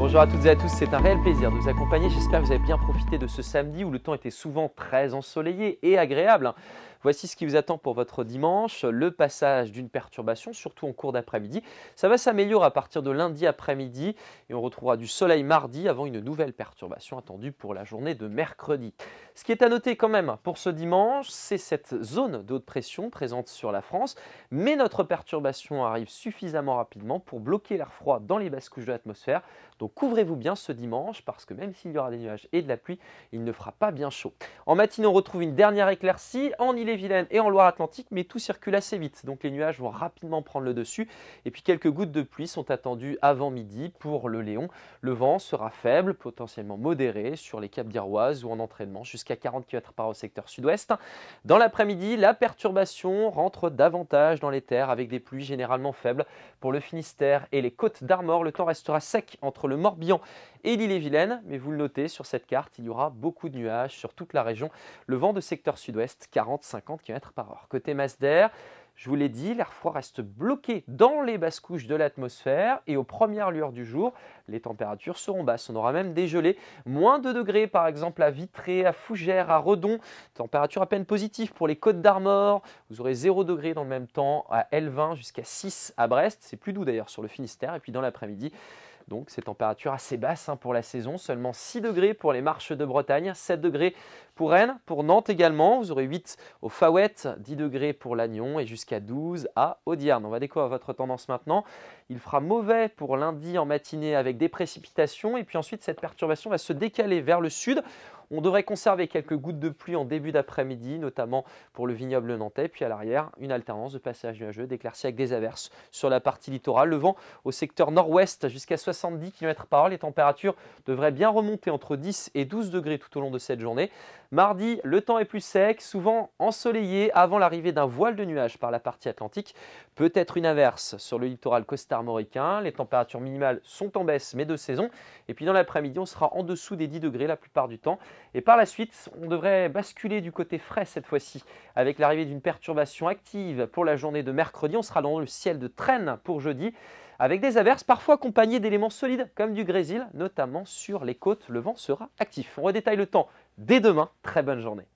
Bonjour à toutes et à tous, c'est un réel plaisir de vous accompagner. J'espère que vous avez bien profité de ce samedi où le temps était souvent très ensoleillé et agréable. Voici ce qui vous attend pour votre dimanche, le passage d'une perturbation, surtout en cours d'après-midi. Ça va s'améliorer à partir de lundi après-midi et on retrouvera du soleil mardi avant une nouvelle perturbation attendue pour la journée de mercredi. Ce qui est à noter quand même pour ce dimanche, c'est cette zone de haute pression présente sur la France, mais notre perturbation arrive suffisamment rapidement pour bloquer l'air froid dans les basses couches de l'atmosphère. Donc couvrez-vous bien ce dimanche parce que même s'il y aura des nuages et de la pluie, il ne fera pas bien chaud. En matinée, on retrouve une dernière éclaircie en Ille-et-Vilaine et en Loire-Atlantique, mais tout circule assez vite. Donc les nuages vont rapidement prendre le dessus. Et puis quelques gouttes de pluie sont attendues avant midi pour le Léon. Le vent sera faible, potentiellement modéré sur les caps d'Iroise ou en entraînement jusqu'à 40 km/h au secteur sud-ouest. Dans l'après-midi, la perturbation rentre davantage dans les terres avec des pluies généralement faibles. Pour le Finistère et les Côtes d'Armor, le temps restera sec entre le Morbihan et l'Ille-et-Vilaine, mais vous le notez sur cette carte, il y aura beaucoup de nuages sur toute la région. Le vent de secteur sud-ouest, 40-50 km/h. Côté masse d'air, je vous l'ai dit, l'air froid reste bloqué dans les basses couches de l'atmosphère et aux premières lueurs du jour, les températures seront basses. On aura même des gelées, moins 2 degrés par exemple à Vitré, à Fougères, à Redon. Température à peine positive pour les Côtes d'Armor. Vous aurez 0 degré dans le même temps à Elvin jusqu'à 6 à Brest. C'est plus doux d'ailleurs sur le Finistère. Et puis dans l'après-midi, donc ces températures assez basses pour la saison, seulement 6 degrés pour les Marches de Bretagne, 7 degrés pour Rennes, pour Nantes également, vous aurez 8 au Faouette, 10 degrés pour Lannion et jusqu'à 12 à Audierne. On va découvrir votre tendance maintenant. Il fera mauvais pour lundi en matinée avec des précipitations et puis ensuite cette perturbation va se décaler vers le sud. On devrait conserver quelques gouttes de pluie en début d'après-midi, notamment pour le vignoble nantais. Puis à l'arrière, une alternance de passages nuageux, d'éclaircies avec des averses sur la partie littorale. Le vent au secteur nord-ouest jusqu'à 70 km/h. Les températures devraient bien remonter entre 10 et 12 degrés tout au long de cette journée. Mardi, le temps est plus sec, souvent ensoleillé avant l'arrivée d'un voile de nuages par la partie atlantique. Peut-être une averse sur le littoral costarmoricain. Les températures minimales sont en baisse, mais de saison. Et puis dans l'après-midi, on sera en dessous des 10 degrés la plupart du temps. Et par la suite, on devrait basculer du côté frais cette fois-ci, avec l'arrivée d'une perturbation active pour la journée de mercredi. On sera dans le ciel de traîne pour jeudi, avec des averses parfois accompagnées d'éléments solides comme du grésil, notamment sur les côtes. Le vent sera actif. On redétaille le temps dès demain. Très bonne journée.